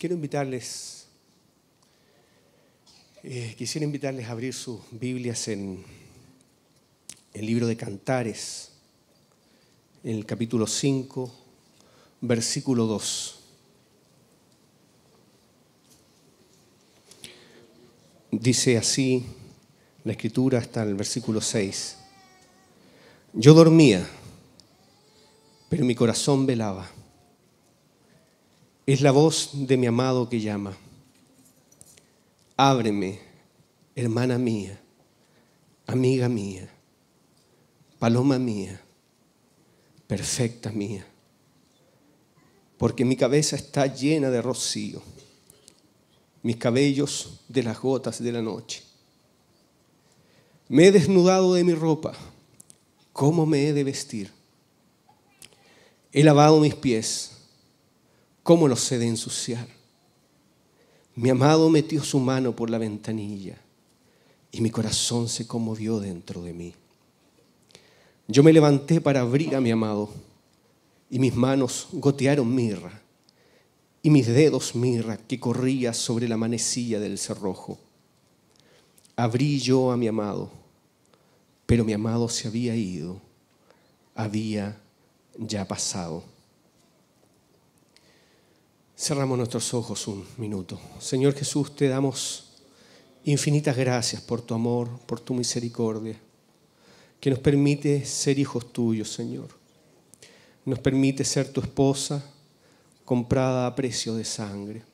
Quisiera invitarles a abrir sus Biblias en el libro de Cantares, en el capítulo 5, versículo 2. Dice así la Escritura hasta el versículo 6. Yo dormía, pero mi corazón velaba. Es la voz de mi amado que llama. Ábreme, hermana mía, amiga mía, paloma mía, perfecta mía, porque mi cabeza está llena de rocío, mis cabellos de las gotas de la noche. Me he desnudado de mi ropa, ¿cómo me he de vestir? He lavado mis pies, ¿cómo los he de ensuciar? Mi amado metió su mano por la ventanilla y mi corazón se conmovió dentro de mí. Yo me levanté para abrir a mi amado y mis manos gotearon mirra y mis dedos mirra que corría sobre la manecilla del cerrojo. Abrí yo a mi amado, pero mi amado se había ido, había ya pasado. Cerramos nuestros ojos un minuto. Señor Jesús, te damos infinitas gracias por tu amor, por tu misericordia, que nos permite ser hijos tuyos, Señor. Nos permite ser tu esposa, comprada a precio de sangre.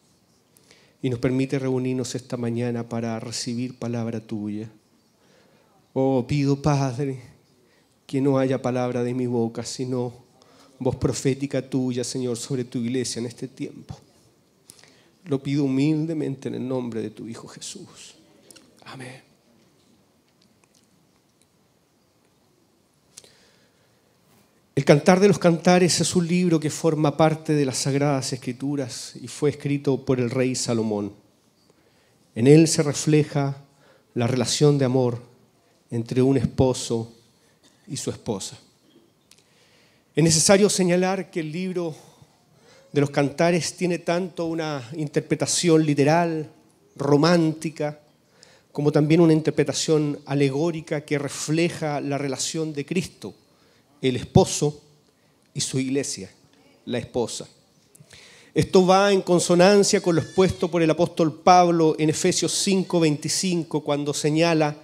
Y nos permite reunirnos esta mañana para recibir palabra tuya. Oh, pido, Padre, que no haya palabra de mi boca, sino voz profética tuya, Señor, sobre tu iglesia en este tiempo. Lo pido humildemente en el nombre de tu Hijo Jesús. Amén. El Cantar de los Cantares es un libro que forma parte de las Sagradas Escrituras y fue escrito por el rey Salomón. En él se refleja la relación de amor entre un esposo y su esposa. Es necesario señalar que el libro de los Cantares tiene tanto una interpretación literal, romántica, como también una interpretación alegórica que refleja la relación de Cristo, el esposo, y su iglesia, la esposa. Esto va en consonancia con lo expuesto por el apóstol Pablo en Efesios 5:25, cuando señala: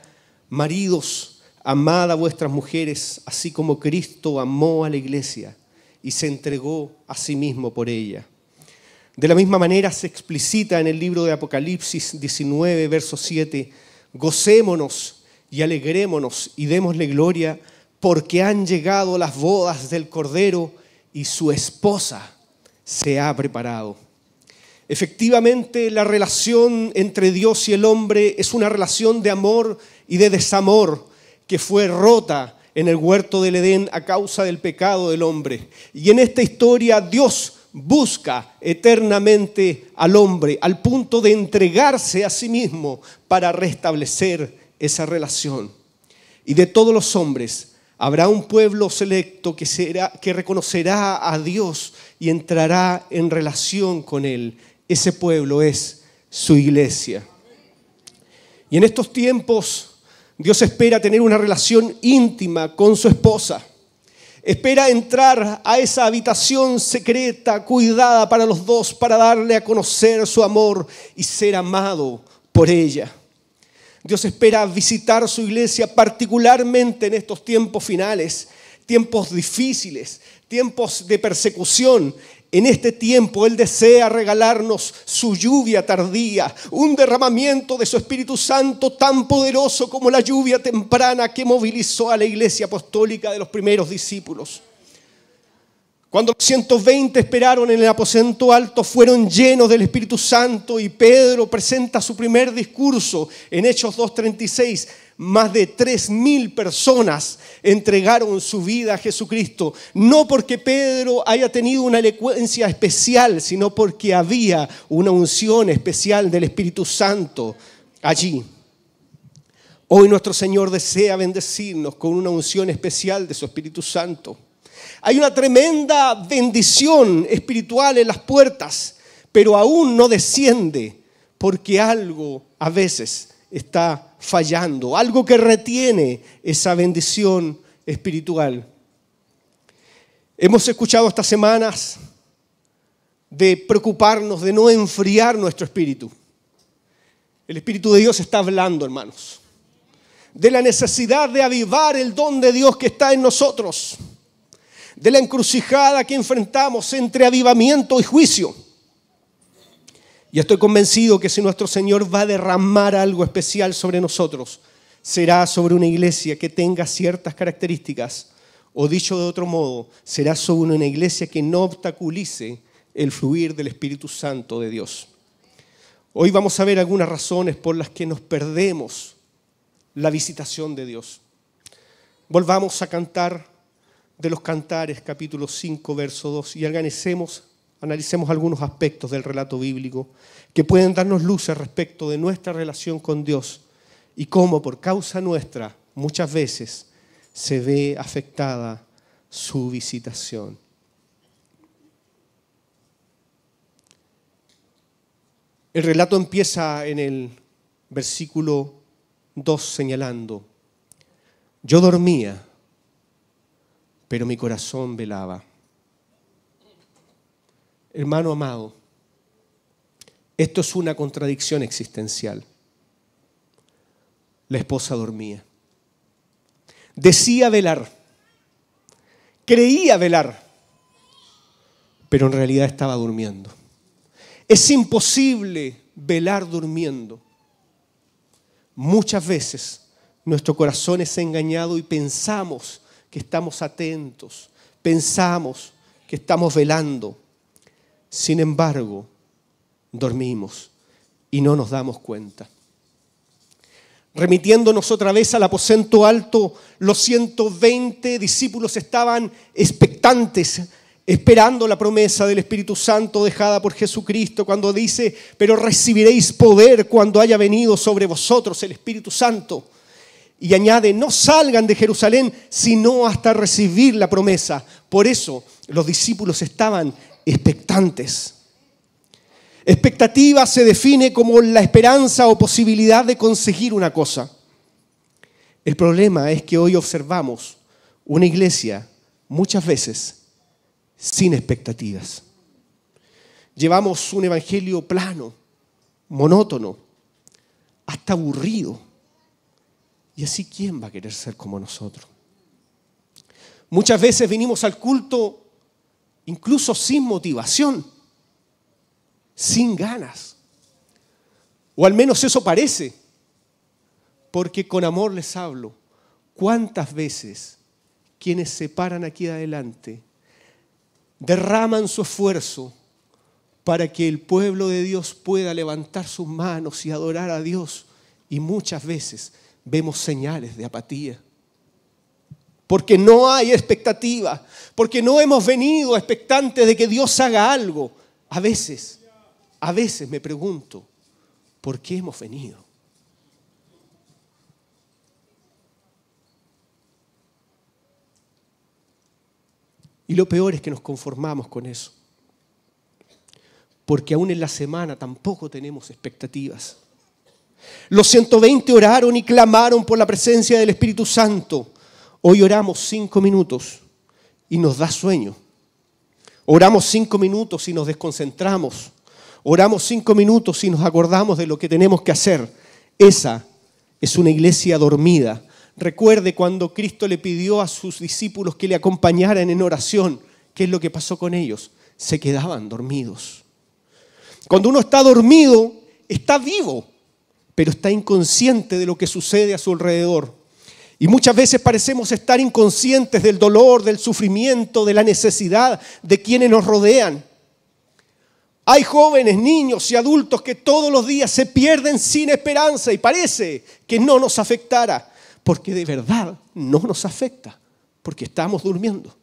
maridos, amad a vuestras mujeres, así como Cristo amó a la iglesia y se entregó a sí mismo por ella. De la misma manera se explicita en el libro de Apocalipsis 19, verso 7, gocémonos y alegrémonos y démosle gloria, porque han llegado las bodas del Cordero y su esposa se ha preparado. Efectivamente, la relación entre Dios y el hombre es una relación de amor y de desamor, que fue rota en el huerto del Edén a causa del pecado del hombre. Y en esta historia Dios busca eternamente al hombre al punto de entregarse a sí mismo para restablecer esa relación. Y de todos los hombres habrá un pueblo selecto que reconocerá a Dios y entrará en relación con Él. Ese pueblo es su iglesia. Y en estos tiempos Dios espera tener una relación íntima con su esposa. Espera entrar a esa habitación secreta, cuidada para los dos, para darle a conocer su amor y ser amado por ella. Dios espera visitar su iglesia particularmente en estos tiempos finales, tiempos difíciles, tiempos de persecución. En este tiempo Él desea regalarnos su lluvia tardía, un derramamiento de su Espíritu Santo tan poderoso como la lluvia temprana que movilizó a la iglesia apostólica de los primeros discípulos. Cuando los 120 esperaron en el aposento alto, fueron llenos del Espíritu Santo y Pedro presenta su primer discurso en Hechos 2:36. Más de 3,000 personas entregaron su vida a Jesucristo, no porque Pedro haya tenido una elocuencia especial, sino porque había una unción especial del Espíritu Santo allí. Hoy nuestro Señor desea bendecirnos con una unción especial de su Espíritu Santo. Hay una tremenda bendición espiritual en las puertas, pero aún no desciende porque algo a veces está fallando, algo que retiene esa bendición espiritual. Hemos escuchado estas semanas de preocuparnos, de no enfriar nuestro espíritu. El Espíritu de Dios está hablando, hermanos, de la necesidad de avivar el don de Dios que está en nosotros, de la encrucijada que enfrentamos entre avivamiento y juicio. Y estoy convencido que si nuestro Señor va a derramar algo especial sobre nosotros, será sobre una iglesia que tenga ciertas características, o dicho de otro modo, será sobre una iglesia que no obstaculice el fluir del Espíritu Santo de Dios. Hoy vamos a ver algunas razones por las que nos perdemos la visitación de Dios. Volvamos a cantar de los Cantares, capítulo 5, verso 2, y analicemos algunos aspectos del relato bíblico que pueden darnos luces respecto de nuestra relación con Dios y cómo por causa nuestra muchas veces se ve afectada su visitación. El relato empieza en el versículo 2 señalando: yo dormía, pero mi corazón velaba. Hermano amado, esto es una contradicción existencial. La esposa dormía. Decía velar, creía velar, pero en realidad estaba durmiendo. Es imposible velar durmiendo. Muchas veces nuestro corazón es engañado y pensamos que estamos atentos, pensamos que estamos velando. Sin embargo, dormimos y no nos damos cuenta. Remitiéndonos otra vez al aposento alto, los 120 discípulos estaban expectantes, esperando la promesa del Espíritu Santo dejada por Jesucristo cuando dice: pero recibiréis poder cuando haya venido sobre vosotros el Espíritu Santo. Y añade: no salgan de Jerusalén sino hasta recibir la promesa. Por eso los discípulos estaban expectantes. Expectativa se define como la esperanza o posibilidad de conseguir una cosa. El problema es que hoy observamos una iglesia muchas veces sin expectativas. Llevamos un evangelio plano, monótono, hasta aburrido. Y así, ¿quién va a querer ser como nosotros? Muchas veces venimos al culto incluso sin motivación, sin ganas. O al menos eso parece, porque con amor les hablo. ¿Cuántas veces quienes se paran aquí adelante derraman su esfuerzo para que el pueblo de Dios pueda levantar sus manos y adorar a Dios? Y muchas veces vemos señales de apatía. Porque no hay expectativa, porque no hemos venido expectantes de que Dios haga algo. A veces me pregunto, ¿por qué hemos venido? Y lo peor es que nos conformamos con eso. Porque aún en la semana tampoco tenemos expectativas. Los 120 oraron y clamaron por la presencia del Espíritu Santo. Hoy oramos 5 minutos y nos da sueño. Oramos 5 minutos y nos desconcentramos. Oramos 5 minutos y nos acordamos de lo que tenemos que hacer. Esa es una iglesia dormida. Recuerde cuando Cristo le pidió a sus discípulos que le acompañaran en oración. ¿Qué es lo que pasó con ellos? Se quedaban dormidos. Cuando uno está dormido, está vivo, pero está inconsciente de lo que sucede a su alrededor. Y muchas veces parecemos estar inconscientes del dolor, del sufrimiento, de la necesidad de quienes nos rodean. Hay jóvenes, niños y adultos que todos los días se pierden sin esperanza y parece que no nos afectara, porque de verdad no nos afecta, porque estamos durmiendo.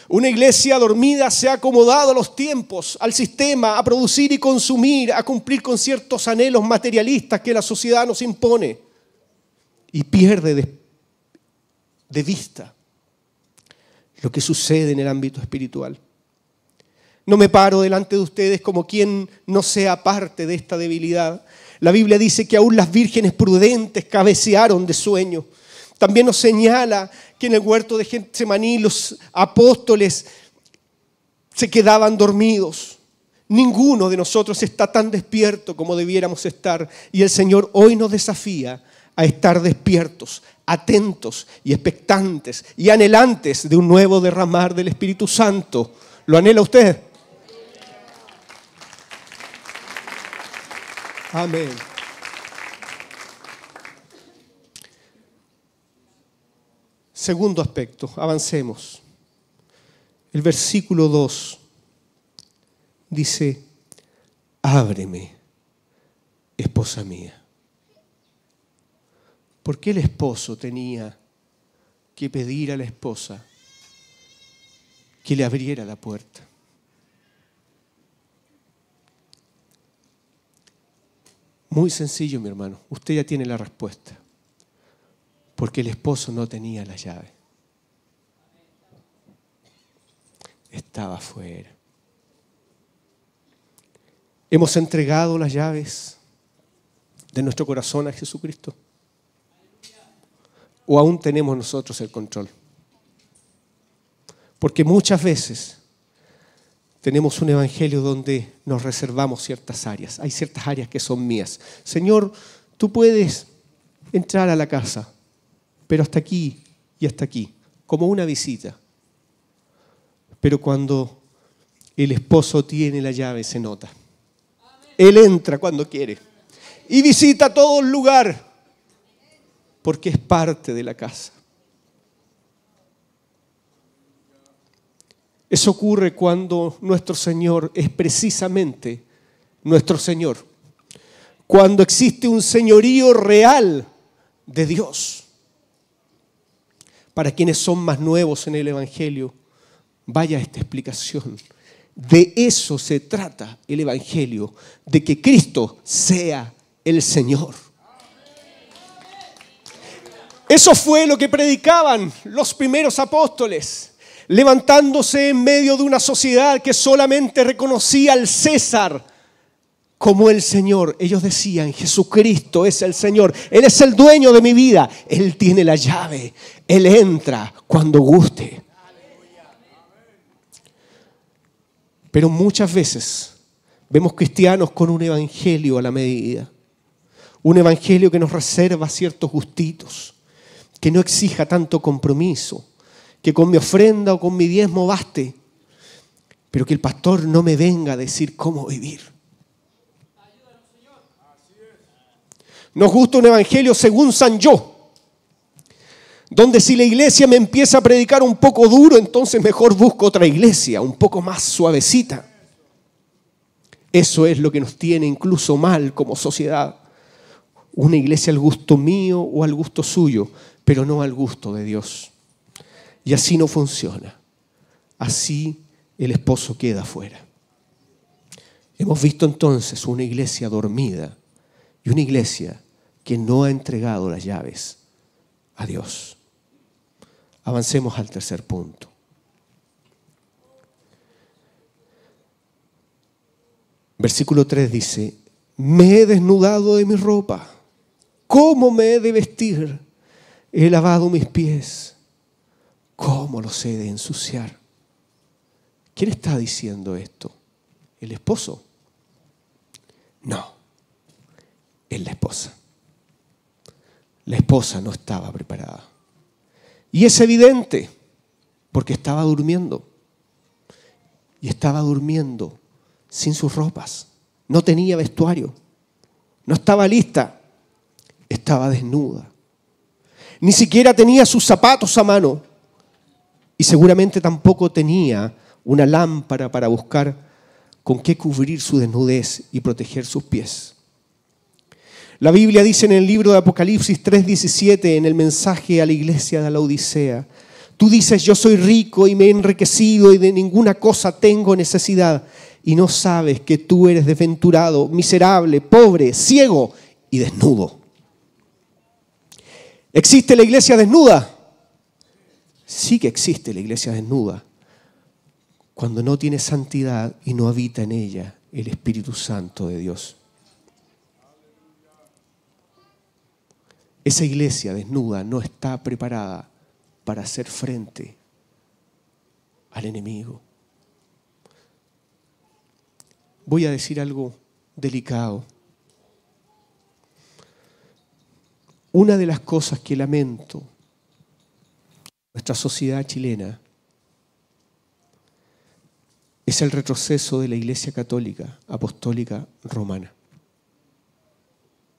Una iglesia dormida se ha acomodado a los tiempos, al sistema, a producir y consumir, a cumplir con ciertos anhelos materialistas que la sociedad nos impone y pierde de vista lo que sucede en el ámbito espiritual. No me paro delante de ustedes como quien no sea parte de esta debilidad. La Biblia dice que aún las vírgenes prudentes cabecearon de sueño. También nos señala que en el huerto de Getsemaní los apóstoles se quedaban dormidos. Ninguno de nosotros está tan despierto como debiéramos estar. Y el Señor hoy nos desafía a estar despiertos, atentos y expectantes y anhelantes de un nuevo derramar del Espíritu Santo. ¿Lo anhela usted? Amén. Segundo aspecto, avancemos. El versículo 2 dice, ábreme, esposa mía. ¿Por qué el esposo tenía que pedir a la esposa que le abriera la puerta? Muy sencillo, mi hermano. Usted ya tiene la respuesta. Porque el esposo no tenía la llave. Estaba afuera. ¿Hemos entregado las llaves de nuestro corazón a Jesucristo? ¿O aún tenemos nosotros el control? Porque muchas veces tenemos un evangelio donde nos reservamos ciertas áreas. Hay ciertas áreas que son mías. Señor, tú puedes entrar a la casa, pero hasta aquí y hasta aquí, como una visita. Pero cuando el esposo tiene la llave, se nota. Él entra cuando quiere y visita todo el lugar, porque es parte de la casa. Eso ocurre cuando nuestro Señor es precisamente nuestro Señor. Cuando existe un señorío real de Dios. Para quienes son más nuevos en el Evangelio, vaya esta explicación. De eso se trata el Evangelio, de que Cristo sea el Señor. Eso fue lo que predicaban los primeros apóstoles, levantándose en medio de una sociedad que solamente reconocía al César como el Señor. Ellos decían, Jesucristo es el Señor, Él es el dueño de mi vida, Él tiene la llave, Él entra cuando guste. Pero muchas veces vemos cristianos con un evangelio a la medida, un evangelio que nos reserva ciertos gustitos, que no exija tanto compromiso, que con mi ofrenda o con mi diezmo baste, pero que el pastor no me venga a decir cómo vivir. Nos gusta un evangelio según San Yo, donde si la iglesia me empieza a predicar un poco duro, entonces mejor busco otra iglesia, un poco más suavecita. Eso es lo que nos tiene incluso mal como sociedad. Una iglesia al gusto mío o al gusto suyo, pero no al gusto de Dios. Y así no funciona. Así el esposo queda afuera. Hemos visto entonces una iglesia dormida y una iglesia que no ha entregado las llaves a Dios. Avancemos al tercer punto. Versículo 3 dice, me he desnudado de mi ropa. ¿Cómo me he de vestir? He lavado mis pies. ¿Cómo los he de ensuciar? ¿Quién está diciendo esto? ¿El esposo? No, es la esposa. La esposa no estaba preparada. Y es evidente, porque estaba durmiendo. Y estaba durmiendo sin sus ropas. No tenía vestuario. No estaba lista. Estaba desnuda. Ni siquiera tenía sus zapatos a mano. Y seguramente tampoco tenía una lámpara para buscar con qué cubrir su desnudez y proteger sus pies. La Biblia dice en el libro de Apocalipsis 3:17, en el mensaje a la iglesia de la Odisea, tú dices, yo soy rico y me he enriquecido y de ninguna cosa tengo necesidad. Y no sabes que tú eres desventurado, miserable, pobre, ciego y desnudo. ¿Existe la iglesia desnuda? Sí que existe la iglesia desnuda. cuando no tiene santidad y no habita en ella el Espíritu Santo de Dios. Esa iglesia desnuda no está preparada para hacer frente al enemigo. Voy a decir algo delicado. Una de las cosas que lamento en nuestra sociedad chilena es el retroceso de la Iglesia Católica Apostólica Romana.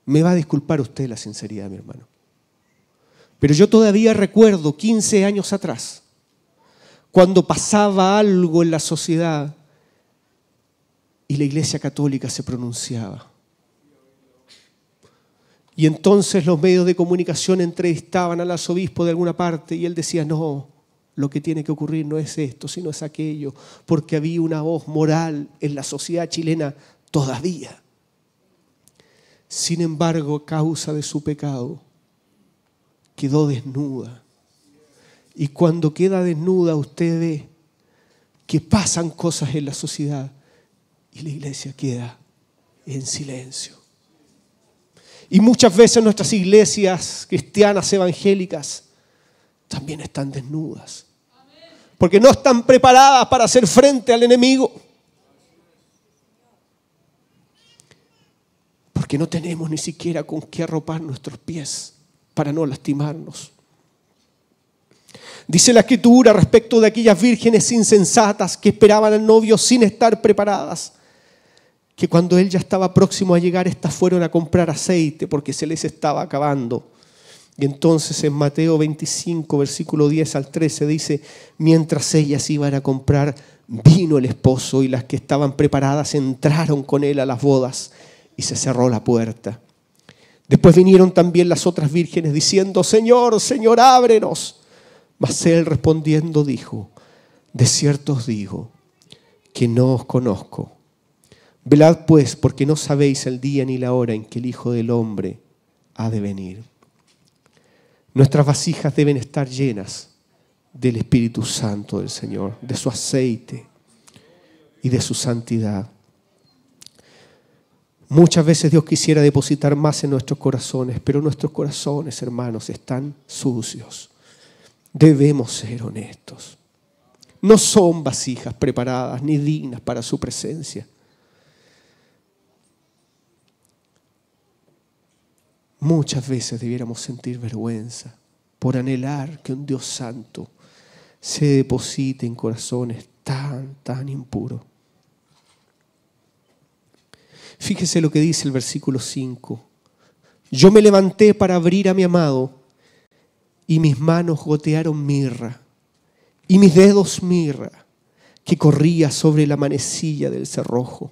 Me va a disculpar usted la sinceridad, mi hermano. Pero yo todavía recuerdo 15 años atrás, cuando pasaba algo en la sociedad y la Iglesia Católica se pronunciaba. Y entonces los medios de comunicación entrevistaban al arzobispo de alguna parte y él decía, no, lo que tiene que ocurrir no es esto, sino es aquello, porque había una voz moral en la sociedad chilena todavía. Sin embargo, a causa de su pecado, quedó desnuda. Y cuando queda desnuda, usted ve que pasan cosas en la sociedad y la iglesia queda en silencio. Y muchas veces nuestras iglesias cristianas evangélicas también están desnudas. Porque no están preparadas para hacer frente al enemigo. Porque no tenemos ni siquiera con qué arropar nuestros pies para no lastimarnos. Dice la Escritura respecto de aquellas vírgenes insensatas que esperaban al novio sin estar preparadas, que cuando él ya estaba próximo a llegar, estas fueron a comprar aceite porque se les estaba acabando. Y entonces en Mateo 25, versículo 10 al 13 dice, mientras ellas iban a comprar, vino el esposo y las que estaban preparadas entraron con él a las bodas y se cerró la puerta. Después vinieron también las otras vírgenes diciendo, Señor, Señor, ábrenos. Mas él respondiendo dijo, de cierto os digo que no os conozco. Velad pues, porque no sabéis el día ni la hora en que el Hijo del Hombre ha de venir. Nuestras vasijas deben estar llenas del Espíritu Santo del Señor, de su aceite y de su santidad. Muchas veces Dios quisiera depositar más en nuestros corazones, pero nuestros corazones, hermanos, están sucios. Debemos ser honestos. No son vasijas preparadas ni dignas para su presencia. Muchas veces debiéramos sentir vergüenza por anhelar que un Dios santo se deposite en corazones tan impuros. Fíjese lo que dice el versículo 5. Yo me levanté para abrir a mi amado y mis manos gotearon mirra y mis dedos mirra que corría sobre la manecilla del cerrojo.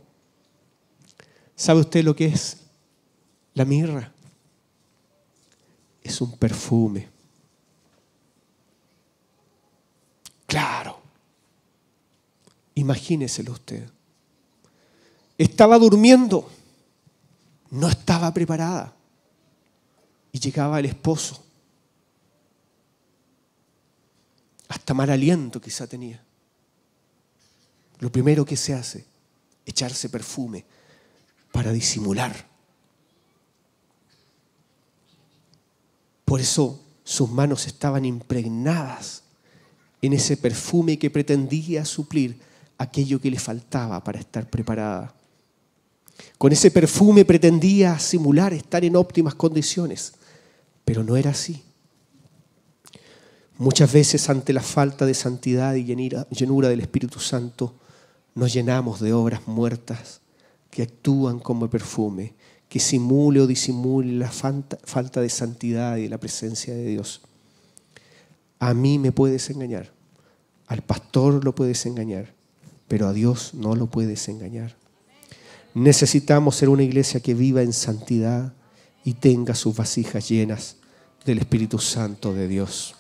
¿Sabe usted lo que es la mirra? Es un perfume. Claro. Imagíneselo usted. Estaba durmiendo, no estaba preparada. Y llegaba el esposo. Hasta mal aliento quizá tenía. Lo primero que se hace, echarse perfume para disimular. Por eso sus manos estaban impregnadas en ese perfume que pretendía suplir aquello que le faltaba para estar preparada. Con ese perfume pretendía simular estar en óptimas condiciones, pero no era así. Muchas veces ante la falta de santidad y llenura del Espíritu Santo nos llenamos de obras muertas que actúan como perfume, que simule o disimule la falta de santidad y de la presencia de Dios. A mí me puedes engañar, al pastor lo puedes engañar, pero a Dios no lo puedes engañar. Necesitamos ser una iglesia que viva en santidad y tenga sus vasijas llenas del Espíritu Santo de Dios.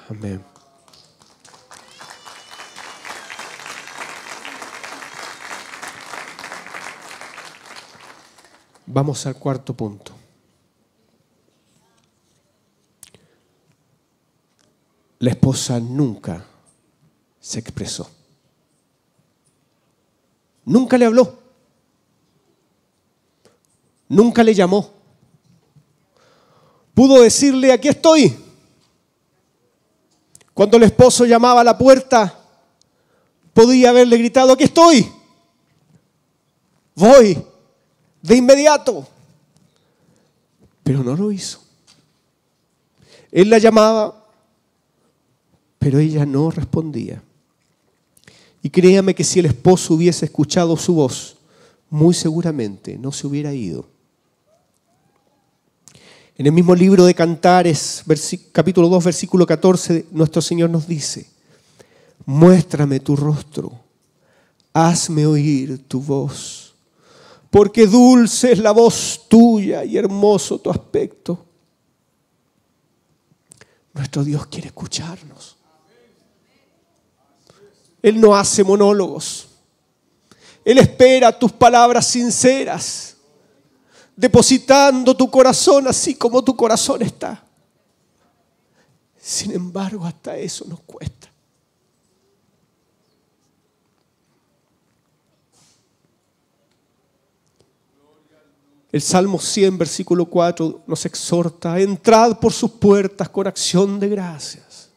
Amén. Vamos al cuarto punto. La esposa nunca se expresó. Nunca le habló. Nunca le llamó. Pudo decirle, aquí estoy. Cuando el esposo llamaba a la puerta, podía haberle gritado, aquí estoy. Voy de inmediato. Pero no lo hizo. Él la llamaba, pero ella no respondía. Y créame que si el esposo hubiese escuchado su voz, muy seguramente no se hubiera ido. En el mismo libro de Cantares, capítulo 2, versículo 14, nuestro Señor nos dice, muéstrame tu rostro, hazme oír tu voz, porque dulce es la voz tuya y hermoso tu aspecto. Nuestro Dios quiere escucharnos. Él no hace monólogos. Él espera tus palabras sinceras, depositando tu corazón así como tu corazón está. Sin embargo, hasta eso nos cuesta. El Salmo 100, versículo 4 nos exhorta, entrad por sus puertas con acción de gracias,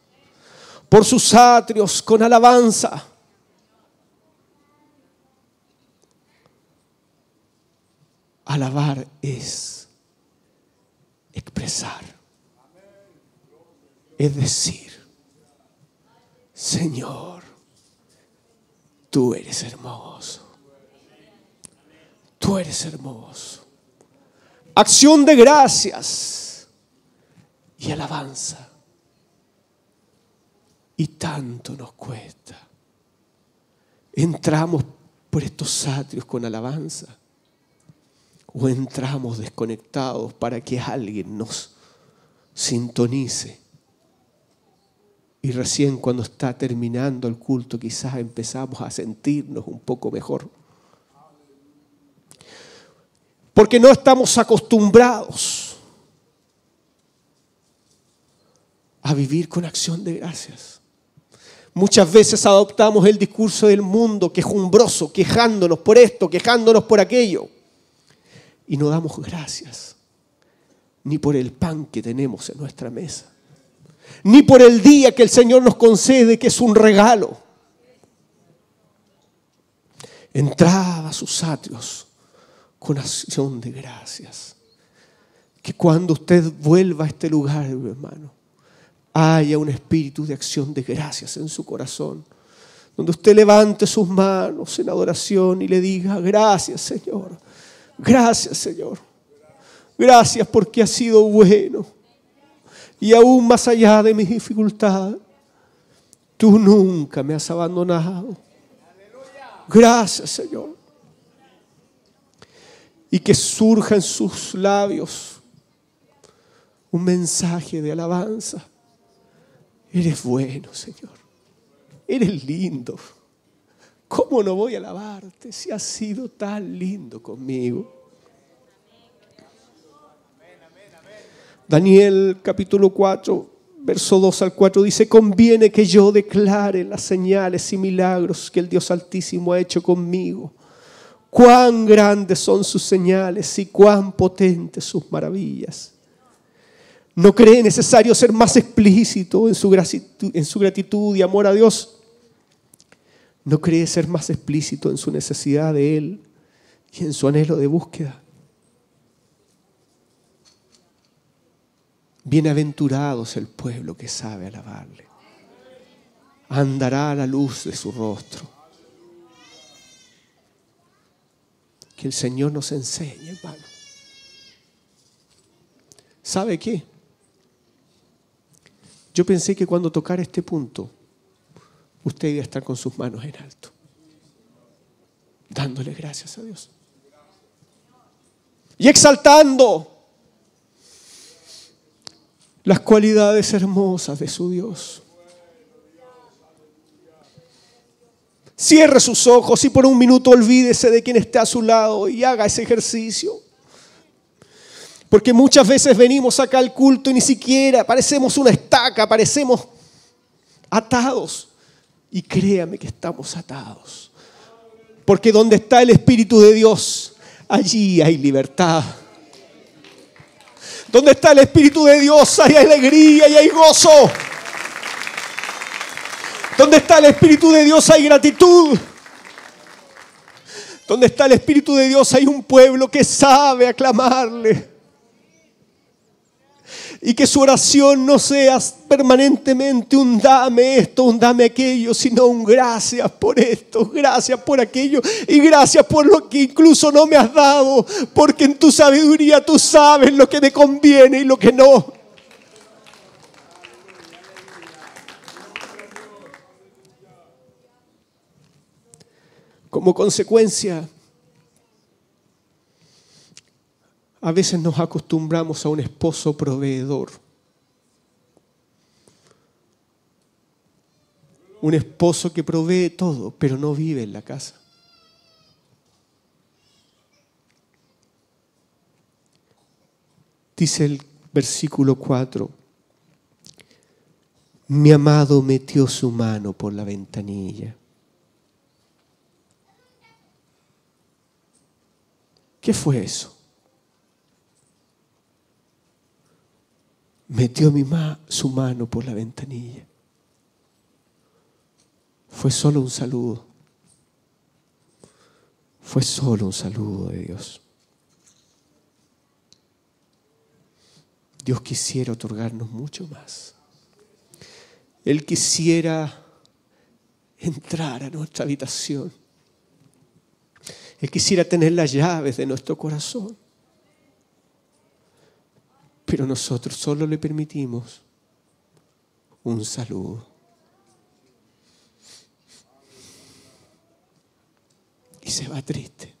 por sus atrios con alabanza. Alabar es expresar, es decir, Señor, tú eres hermoso, tú eres hermoso. Acción de gracias y alabanza. Y tanto nos cuesta. ¿Entramos por estos atrios con alabanza? ¿O entramos desconectados para que alguien nos sintonice? Y recién cuando está terminando el culto quizás empezamos a sentirnos un poco mejor. Porque no estamos acostumbrados a vivir con acción de gracias. Muchas veces adoptamos el discurso del mundo quejumbroso, quejándonos por esto, quejándonos por aquello. Y no damos gracias ni por el pan que tenemos en nuestra mesa, ni por el día que el Señor nos concede, que es un regalo. Entrad a sus atrios con acción de gracias. Que cuando usted vuelva a este lugar, mi hermano, haya un espíritu de acción de gracias en su corazón. Donde usted levante sus manos en adoración y le diga, gracias Señor, gracias Señor. Gracias porque has sido bueno. Y aún más allá de mis dificultades, tú nunca me has abandonado. Gracias Señor. Y que surja en sus labios un mensaje de alabanza. Eres bueno, Señor. Eres lindo. ¿Cómo no voy a alabarte si has sido tan lindo conmigo? Daniel capítulo 4, verso 2 al 4 dice, conviene que yo declare las señales y milagros que el Dios Altísimo ha hecho conmigo. Cuán grandes son sus señales y cuán potentes sus maravillas. ¿No cree necesario ser más explícito en su gratitud y amor a Dios? ¿No cree ser más explícito en su necesidad de Él y en su anhelo de búsqueda? Bienaventurados el pueblo que sabe alabarle. Andará a la luz de su rostro. Que el Señor nos enseñe, hermano. ¿Sabe qué? Yo pensé que cuando tocara este punto, usted iba a estar con sus manos en alto, dándole gracias a Dios. Y exaltando las cualidades hermosas de su Dios. Cierre sus ojos y por un minuto olvídese de quien está a su lado y haga ese ejercicio. Porque muchas veces venimos acá al culto y ni siquiera parecemos una estaca, parecemos atados. Y créame que estamos atados. Porque donde está el Espíritu de Dios, allí hay libertad. Donde está el Espíritu de Dios, hay alegría y hay gozo. Donde está el Espíritu de Dios, hay gratitud. Donde está el Espíritu de Dios, hay un pueblo que sabe aclamarle. Y que su oración no sea permanentemente un dame esto, un dame aquello, sino un gracias por esto, gracias por aquello y gracias por lo que incluso no me has dado, porque en tu sabiduría tú sabes lo que me conviene y lo que no. Como consecuencia, a veces nos acostumbramos a un esposo proveedor. Un esposo que provee todo, pero no vive en la casa. Dice el versículo 4. Mi amado metió su mano por la ventanilla. ¿Qué fue eso? Metió su mano por la ventanilla. Fue solo un saludo. Fue solo un saludo de Dios. Dios quisiera otorgarnos mucho más. Él quisiera entrar a nuestra habitación. Él quisiera tener las llaves de nuestro corazón. Pero nosotros solo le permitimos un saludo. Y se va triste.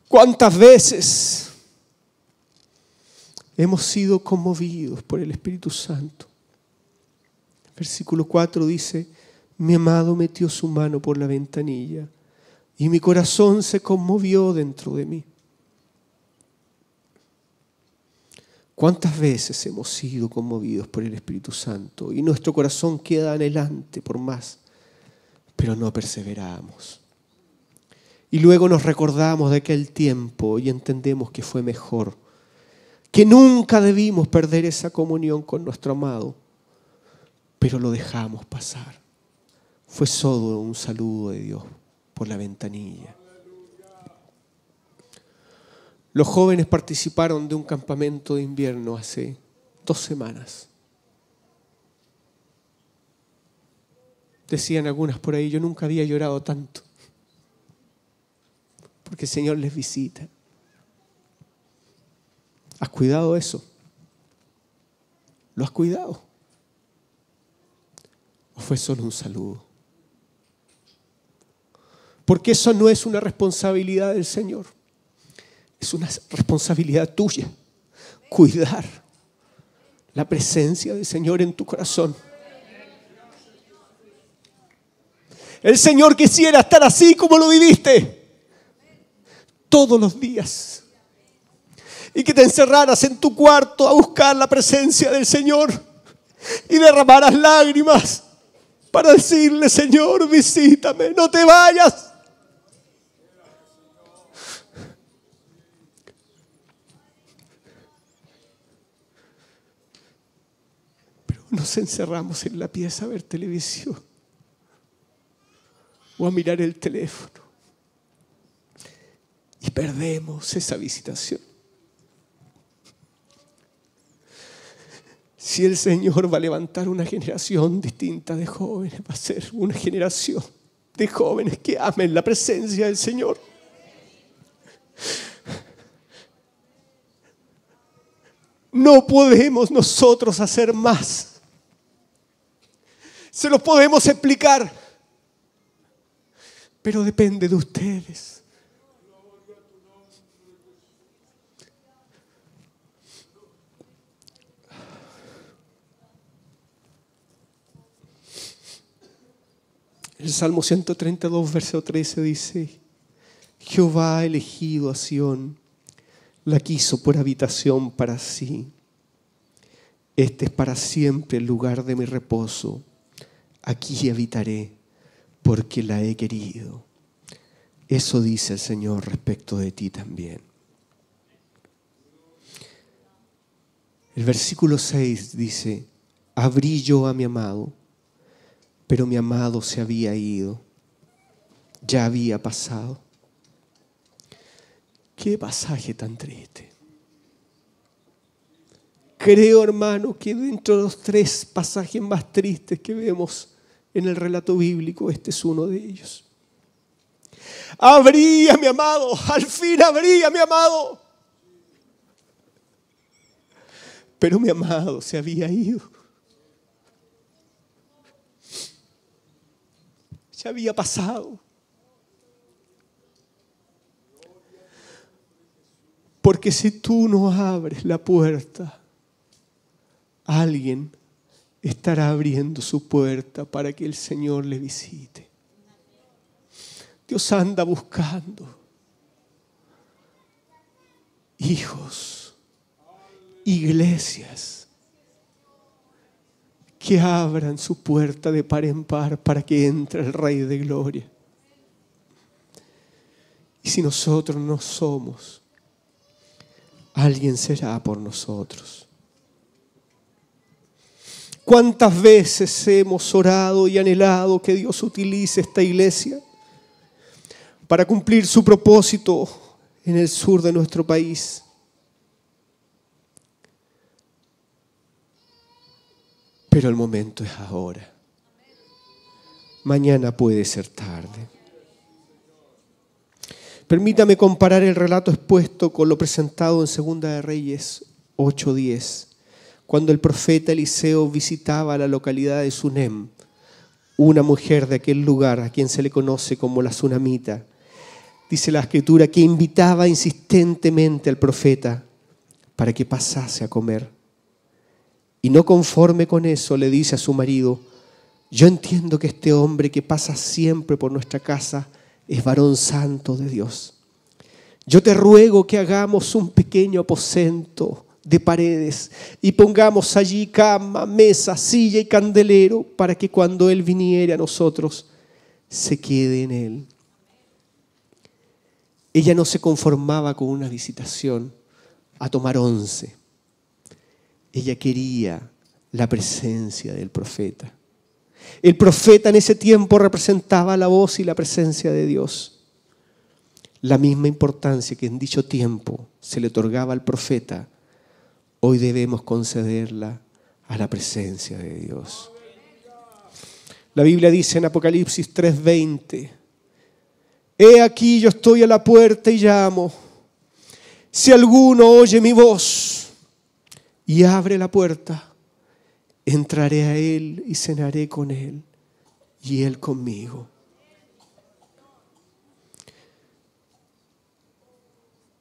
¿Cuántas veces hemos sido conmovidos por el Espíritu Santo? Versículo 4 dice, mi amado metió su mano por la ventanilla. Y mi corazón se conmovió dentro de mí. ¿Cuántas veces hemos sido conmovidos por el Espíritu Santo? Y nuestro corazón queda anhelante por más, pero no perseveramos. Y luego nos recordamos de aquel tiempo y entendemos que fue mejor. Que nunca debimos perder esa comunión con nuestro amado, pero lo dejamos pasar. Fue solo un saludo de Dios por la ventanilla. Los jóvenes participaron de un campamento de invierno hace 2 semanas. Decían algunas por ahí, yo nunca había llorado tanto, porque el Señor les visita. ¿Has cuidado eso? ¿Lo has cuidado? ¿O fue solo un saludo? Porque eso no es una responsabilidad del Señor. Es una responsabilidad tuya. Cuidar la presencia del Señor en tu corazón. El Señor quisiera estar así como lo viviste. Todos los días. Y que te encerraras en tu cuarto a buscar la presencia del Señor. Y derramaras lágrimas para decirle, Señor, visítame, no te vayas. Nos encerramos en la pieza a ver televisión o a mirar el teléfono y perdemos esa visitación. Si el Señor va a levantar una generación distinta de jóvenes, va a ser una generación de jóvenes que amen la presencia del Señor. No podemos nosotros hacer más. Se los podemos explicar, pero depende de ustedes. El Salmo 132, verso 13 dice, Jehová ha elegido a Sión, la quiso por habitación para sí. Este es para siempre el lugar de mi reposo. Aquí habitaré porque la he querido. Eso dice el Señor respecto de ti también. El versículo 6 dice: abrí yo a mi amado, pero mi amado se había ido, ya había pasado. Qué pasaje tan triste. Creo, hermano, que dentro de los 3 pasajes más tristes que vemos en el relato bíblico, este es uno de ellos. Abrí a mi amado, al fin abrí a mi amado. Pero mi amado se había ido. Ya había pasado. Porque si tú no abres la puerta, alguien estará abriendo su puerta para que el Señor le visite. Dios anda buscando hijos, iglesias que abran su puerta de par en par para que entre el Rey de Gloria. Y si nosotros no somos, alguien será por nosotros. ¿Cuántas veces hemos orado y anhelado que Dios utilice esta iglesia para cumplir su propósito en el sur de nuestro país? Pero el momento es ahora. Mañana puede ser tarde. Permítame comparar el relato expuesto con lo presentado en Segunda de Reyes 8:10, cuando el profeta Eliseo visitaba la localidad de Sunem, una mujer de aquel lugar a quien se le conoce como la Sunamita. Dice la Escritura que invitaba insistentemente al profeta para que pasase a comer. Y no conforme con eso, le dice a su marido: yo entiendo que este hombre que pasa siempre por nuestra casa es varón santo de Dios. Yo te ruego que hagamos un pequeño aposento de paredes y pongamos allí cama, mesa, silla y candelero para que cuando Él viniere a nosotros se quede en Él. Ella no se conformaba con una visitación a tomar 11. Ella quería la presencia del profeta. El profeta en ese tiempo representaba la voz y la presencia de Dios. La misma importancia que en dicho tiempo se le otorgaba al profeta, hoy debemos concederla a la presencia de Dios. La Biblia dice en Apocalipsis 3:20: he aquí yo estoy a la puerta y llamo. Si alguno oye mi voz y abre la puerta, entraré a Él y cenaré con Él y Él conmigo.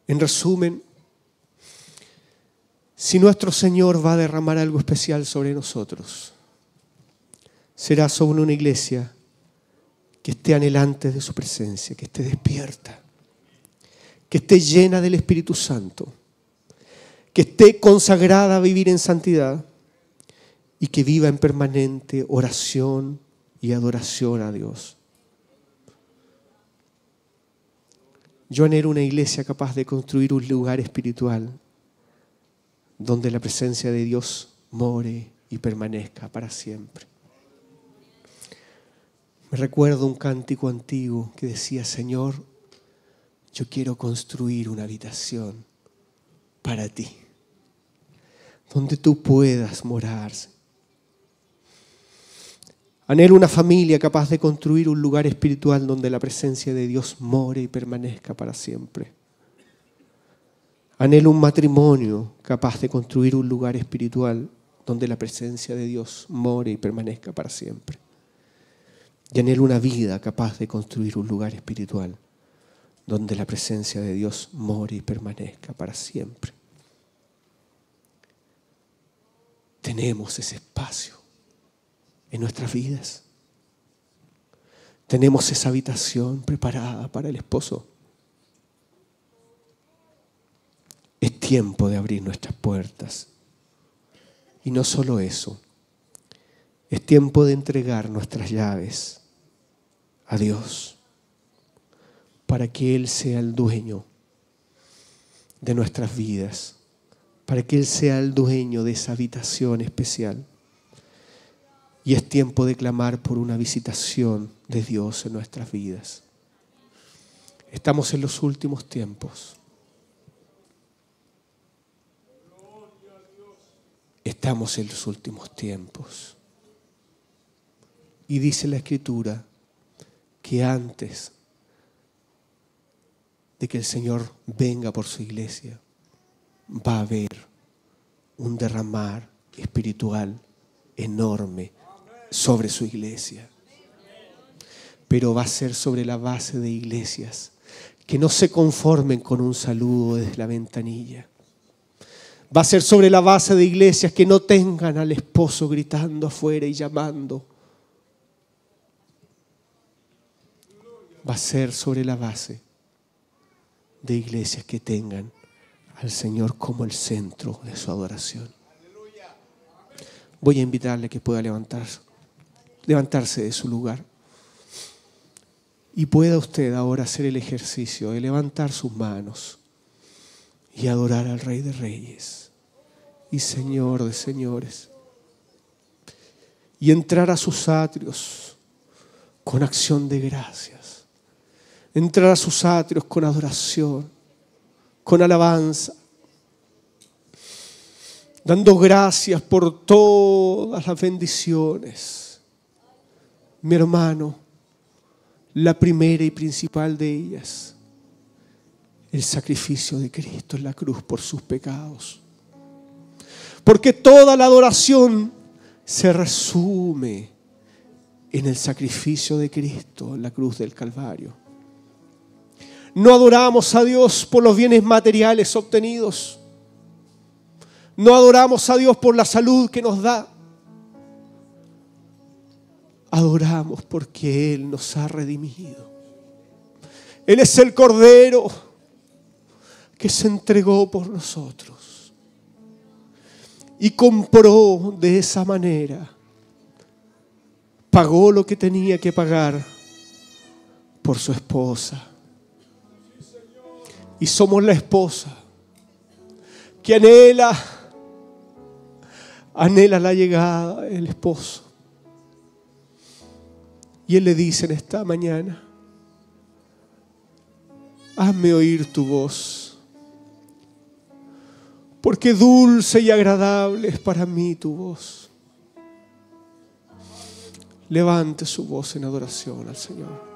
En resumen, si nuestro Señor va a derramar algo especial sobre nosotros, será sobre una iglesia que esté anhelante de su presencia, que esté despierta, que esté llena del Espíritu Santo, que esté consagrada a vivir en santidad y que viva en permanente oración y adoración a Dios. Yo anhelo una iglesia capaz de construir un lugar espiritual donde la presencia de Dios more y permanezca para siempre. Me recuerdo un cántico antiguo que decía: Señor, yo quiero construir una habitación para ti, donde tú puedas morar. Anhelo una familia capaz de construir un lugar espiritual donde la presencia de Dios more y permanezca para siempre. Anhelo un matrimonio capaz de construir un lugar espiritual donde la presencia de Dios more y permanezca para siempre. Y anhelo una vida capaz de construir un lugar espiritual donde la presencia de Dios more y permanezca para siempre. Tenemos ese espacio en nuestras vidas. Tenemos esa habitación preparada para el esposo. Es tiempo de abrir nuestras puertas Y no solo eso, es tiempo de entregar nuestras llaves a Dios para que Él sea el dueño de nuestras vidas, para que Él sea el dueño de esa habitación especial. Y es tiempo de clamar por una visitación de Dios en nuestras vidas. Estamos en los últimos tiempos. Estamos en los últimos tiempos. Y dice la Escritura que antes de que el Señor venga por su iglesia, va a haber un derramar espiritual enorme sobre su iglesia. Pero va a ser sobre la base de iglesias que no se conformen con un saludo desde la ventanilla. Va a ser sobre la base de iglesias que no tengan al esposo gritando afuera y llamando. Va a ser sobre la base de iglesias que tengan al Señor como el centro de su adoración. Voy a invitarle a que pueda levantarse de su lugar y pueda usted ahora hacer el ejercicio de levantar sus manos y adorar al Rey de Reyes y Señor de Señores, y entrar a sus atrios con acción de gracias, entrar a sus atrios con adoración, con alabanza, dando gracias por todas las bendiciones. Mi hermano, la primera y principal de ellas, el sacrificio de Cristo en la cruz por sus pecados. Porque toda la adoración se resume en el sacrificio de Cristo en la cruz del Calvario. No adoramos a Dios por los bienes materiales obtenidos. No adoramos a Dios por la salud que nos da. Adoramos porque Él nos ha redimido. Él es el Cordero que se entregó por nosotros y compró de esa manera. Pagó lo que tenía que pagar por su esposa. Y somos la esposa que anhela la llegada del esposo. Y Él le dice en esta mañana: hazme oír tu voz, porque dulce y agradable es para mí tu voz. Levante su voz en adoración al Señor.